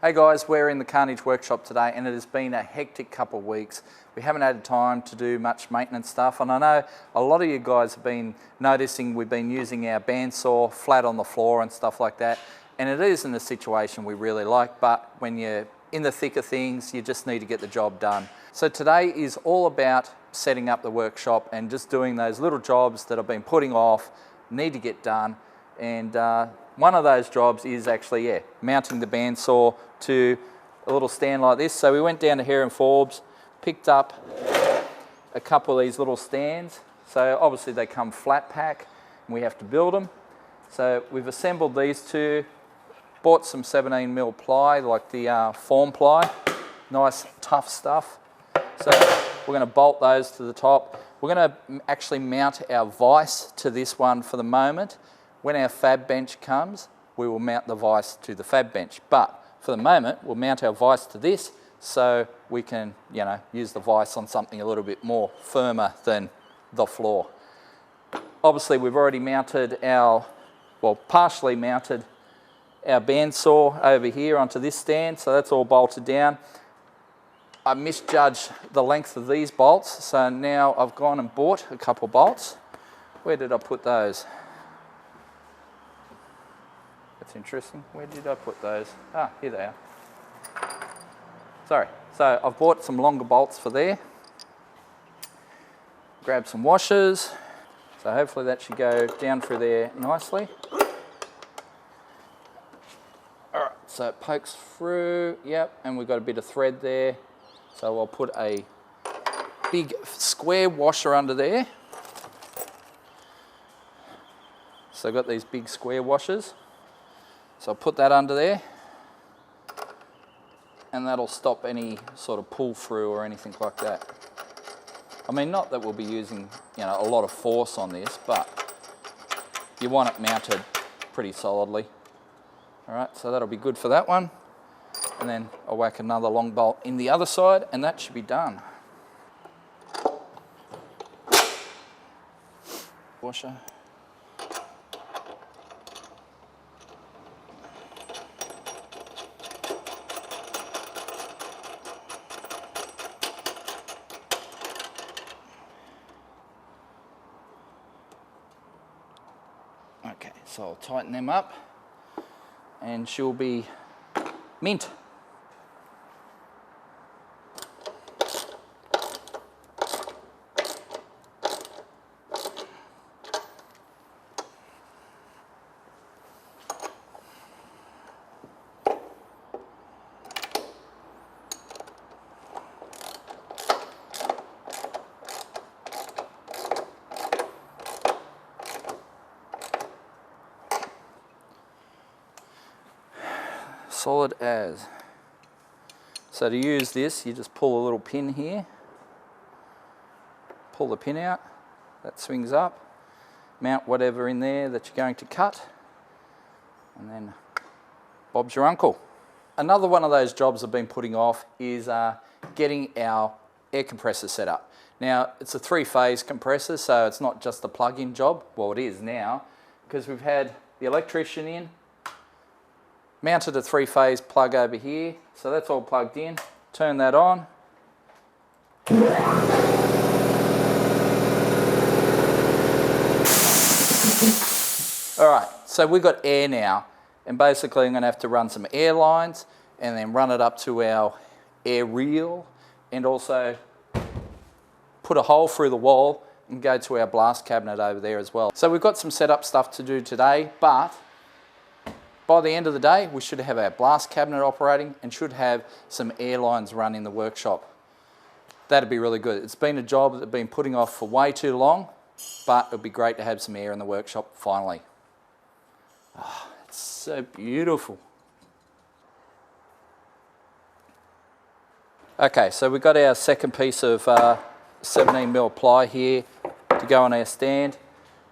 Hey guys, we're in the Carnage workshop today and it has been a hectic couple of weeks. We haven't had time to do much maintenance stuff, and I know a lot of you guys have been noticing we've been using our bandsaw flat on the floor and stuff like that, and it isn't a situation we really like, but when you're in the thick of things, you just need to get the job done. So today is all about setting up the workshop and just doing those little jobs that I've been putting off, need to get done, and one of those jobs is actually, mounting the bandsaw to a little stand like this. So we went down to Hare & Forbes, picked up a couple of these little stands. So obviously they come flat pack and we have to build them. So we've assembled these two, bought some 17mm ply, like the form ply, nice tough stuff. So we're going to bolt those to the top. We're going to actually mount our vise to this one for the moment. When our fab bench comes, we will mount the vise to the fab bench. But for the moment, we'll mount our vise to this so we can, use the vise on something a little bit more firmer than the floor. Obviously, we've already mounted partially mounted our bandsaw over here onto this stand, so that's all bolted down. I misjudged the length of these bolts, so now I've gone and bought a couple bolts. Where did I put those? That's interesting. Where did I put those? Ah, here they are. Sorry. So I've bought some longer bolts for there. Grab some washers. So hopefully that should go down through there nicely. Alright, so it pokes through, yep, and we've got a bit of thread there. So I'll put a big square washer under there. So I've got these big square washers. So I'll put that under there, and that'll stop any sort of pull through or anything like that. I mean, not that we'll be using, a lot of force on this, but you want it mounted pretty solidly. All right, so that'll be good for that one. And then I'll whack another long bolt in the other side, and that should be done. Washer. Okay, so I'll tighten them up and she'll be mint. Solid as. So to use this, you just pull a little pin here, pull the pin out, that swings up, mount whatever in there that you're going to cut, and then Bob's your uncle. Another one of those jobs I've been putting off is getting our air compressor set up. Now, it's a 3-phase compressor, so it's not just a plug-in job. Well, it is now, because we've had the electrician in, mounted a 3-phase plug over here, so that's all plugged in. Turn that on. Alright, so we've got air now, and basically I'm going to have to run some air lines and then run it up to our air reel, and also put a hole through the wall and go to our blast cabinet over there as well. So we've got some setup stuff to do today, but by the end of the day, we should have our blast cabinet operating and should have some air lines run in the workshop. That'd be really good. It's been a job that I've been putting off for way too long, but it'd be great to have some air in the workshop finally. Oh, it's so beautiful. Okay, so we've got our second piece of 17mm ply here to go on our stand.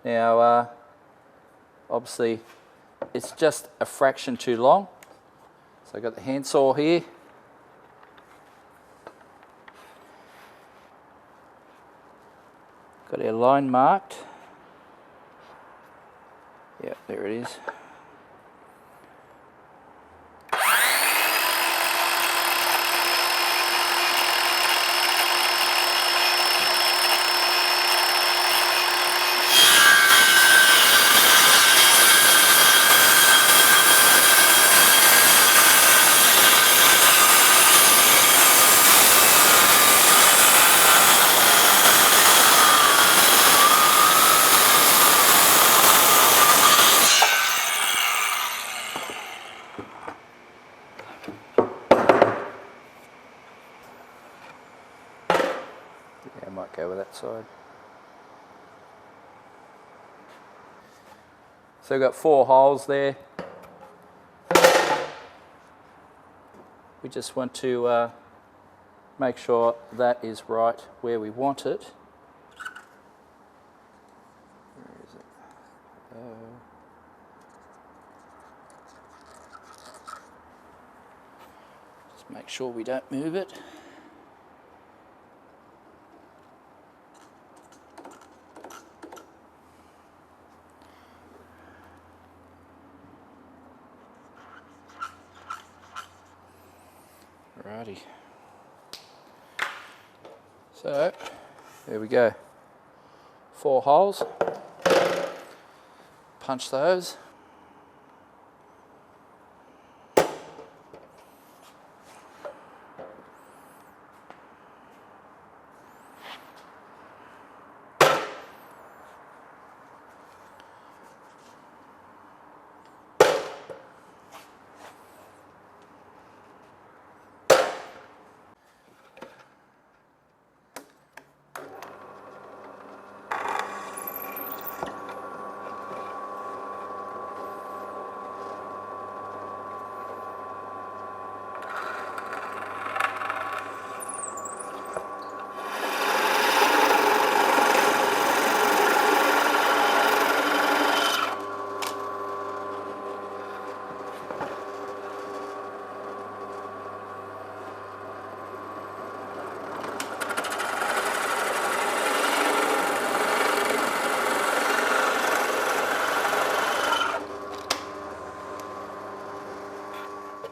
Now, obviously, it's just a fraction too long. So I've got the handsaw here. Got our line marked. Yeah, there it is. Go with that side. So we've got 4 holes there. We just want to make sure that is right where we want it. Where is it? Just make sure we don't move it. Alrighty. So, there we go. 4 holes. Punch those.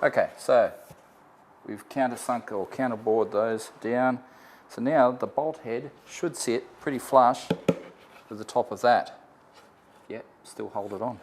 Okay, so we've countersunk or counterbored those down. So now the bolt head should sit pretty flush with the top of that. Yep, still hold it on.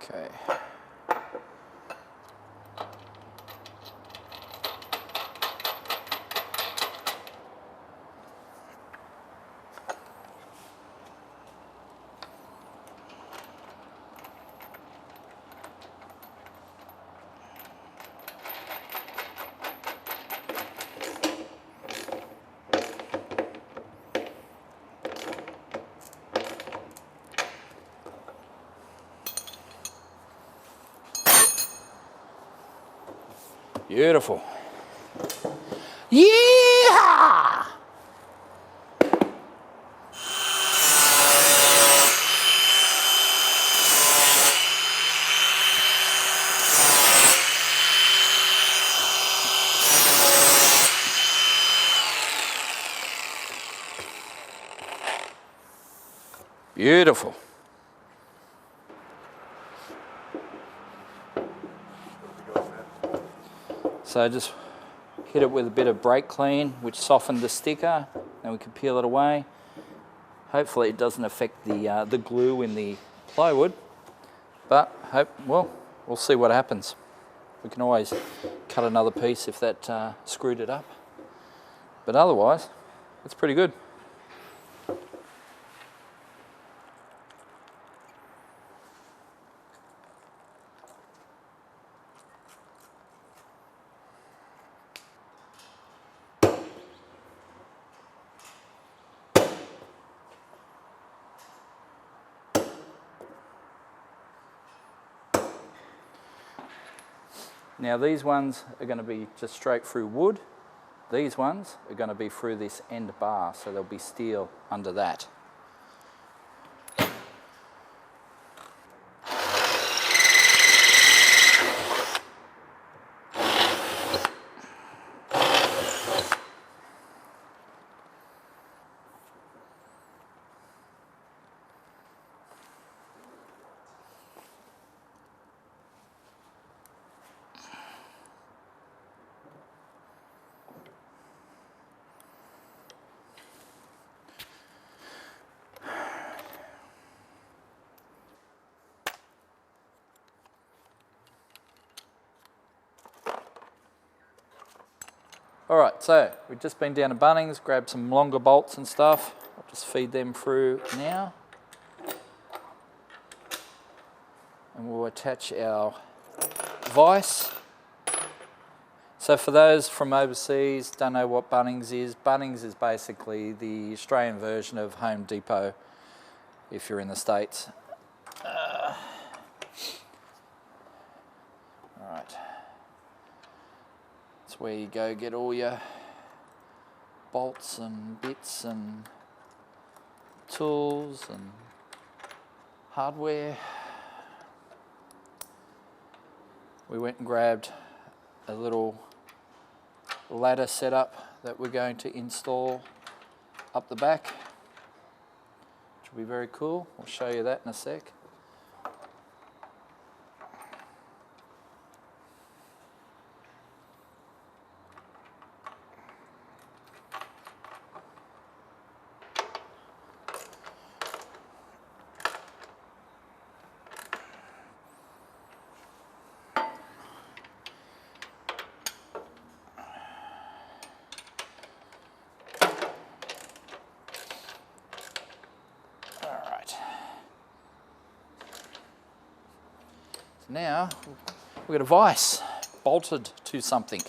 Okay. Beautiful. Yeah! Beautiful. So just hit it with a bit of brake clean, which softened the sticker, and we can peel it away. Hopefully it doesn't affect the glue in the plywood, but well, we'll see what happens. We can always cut another piece if that screwed it up, but otherwise, it's pretty good. Now these ones are going to be just straight through wood. These ones are going to be through this end bar, so there'll be steel under that. Alright, so we've just been down to Bunnings, grabbed some longer bolts and stuff. I'll just feed them through now. And we'll attach our vise. So for those from overseas, don't know what Bunnings is basically the Australian version of Home Depot if you're in the States. Alright. That's where you go get all your bolts and bits and tools and hardware. We went and grabbed a little ladder setup that we're going to install up the back, which will be very cool. I'll show you that in a sec. Now we've got a vise bolted to something.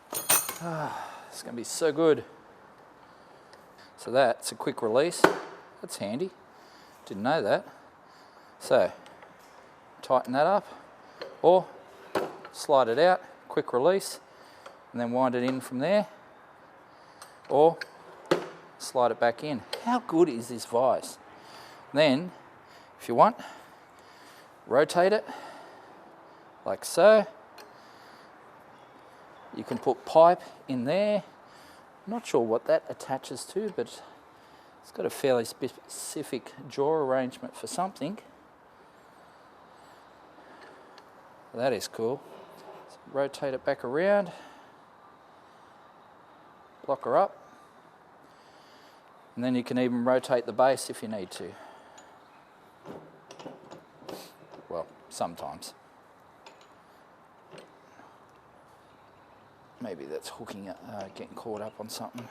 It's going to be so good. So that's a quick release. That's handy. Didn't know that. So tighten that up or slide it out, quick release, and then wind it in from there or slide it back in. How good is this vise? Then, if you want, rotate it like so. You can put pipe in there. I'm not sure what that attaches to, but it's got a fairly specific jaw arrangement for something. That is cool. So rotate it back around, lock her up, and then you can even rotate the base if you need to. Well, sometimes. Maybe that's hooking it, getting caught up on something.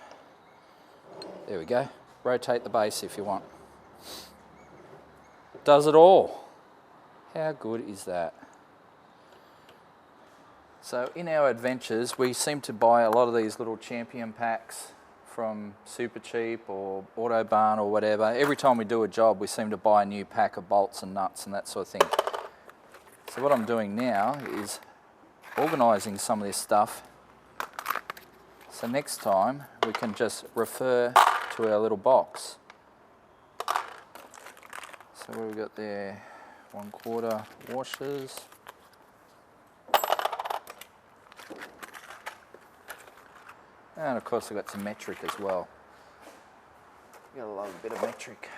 There we go. Rotate the base if you want. Does it all. How good is that? So in our adventures, we seem to buy a lot of these little champion packs from Super Cheap or Autobarn or whatever. Every time we do a job, we seem to buy a new pack of bolts and nuts and that sort of thing. So what I'm doing now is organising some of this stuff. So next time we can just refer to our little box. So what have we got there? 1/4 washers. And of course I've got some metric as well. Got a love a bit of metric.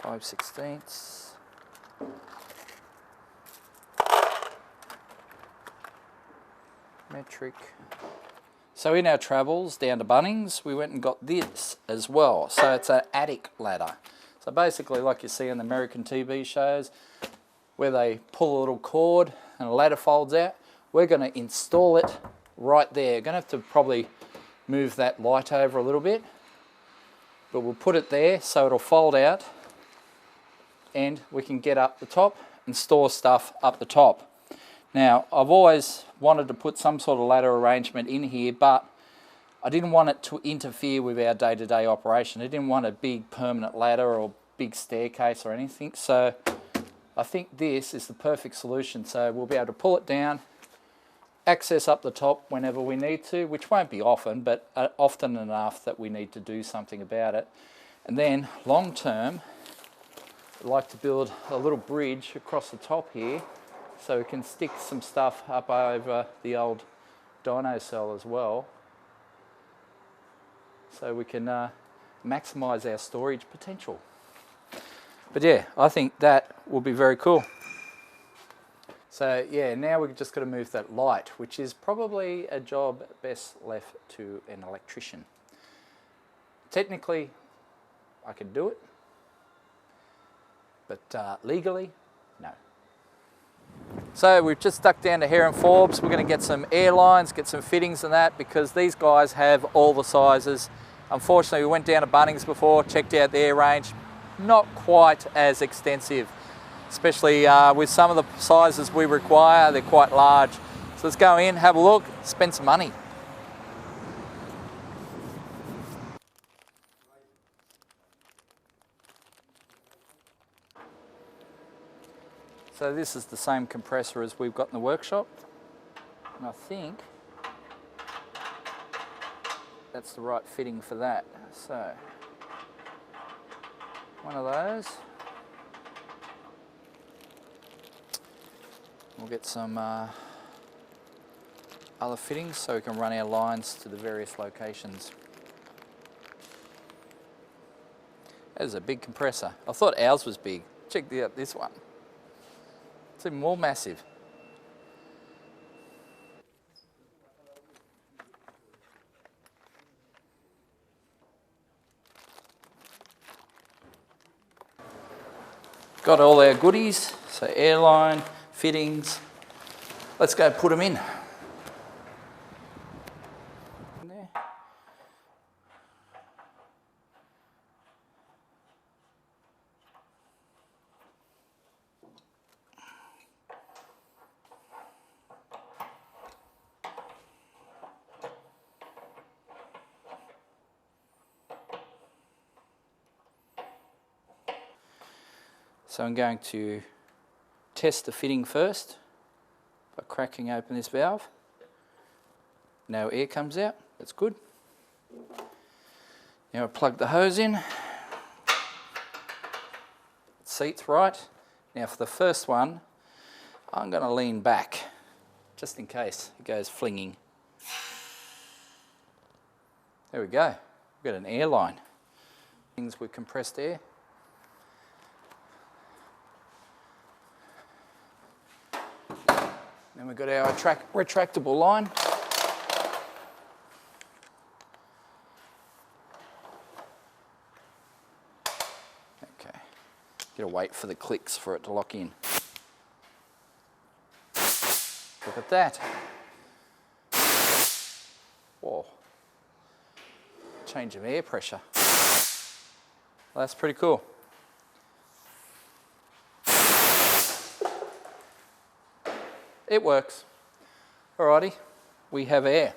5/16. Metric. So in our travels down to Bunnings, we went and got this as well. So it's an attic ladder. So basically, like you see in the American TV shows, where they pull a little cord and a ladder folds out, we're going to install it right there. You're going to have to probably move that light over a little bit, but we'll put it there so it'll fold out and we can get up the top and store stuff up the top. Now, I've always wanted to put some sort of ladder arrangement in here, but I didn't want it to interfere with our day-to-day operation. I didn't want a big permanent ladder or big staircase or anything, so I think this is the perfect solution. So we'll be able to pull it down, access up the top whenever we need to, which won't be often, but often enough that we need to do something about it. And then long term, I'd like to build a little bridge across the top here so we can stick some stuff up over the old dyno cell as well, so we can maximise our storage potential. But yeah, I think that will be very cool. So yeah, now we've just got to move that light, which is probably a job best left to an electrician. Technically, I could do it, but legally, no. So we've just stuck down to Hare & Forbes. We're going to get some air lines, get some fittings and that, because these guys have all the sizes. Unfortunately, we went down to Bunnings before, checked out the air range. Not quite as extensive, especially with some of the sizes we require. They're quite large. So let's go in, have a look, spend some money. So this is the same compressor as we've got in the workshop, and I think that's the right fitting for that. So one of those. We'll get some other fittings so we can run our lines to the various locations. That is a big compressor. I thought ours was big. Check out this one. It's even more massive. Got all our goodies, so airline, fittings. Let's go put them in. There. So I'm going to test the fitting first by cracking open this valve. No air comes out, that's good. Now I plug the hose in. Seat's right. Now for the first one, I'm going to lean back, just in case it goes flinging. There we go, we've got an air line. Things with compressed air. Then we've got our retractable line. Okay, gotta wait for the clicks for it to lock in. Look at that. Whoa. Change of air pressure. Well, that's pretty cool. It works. Alrighty, we have air.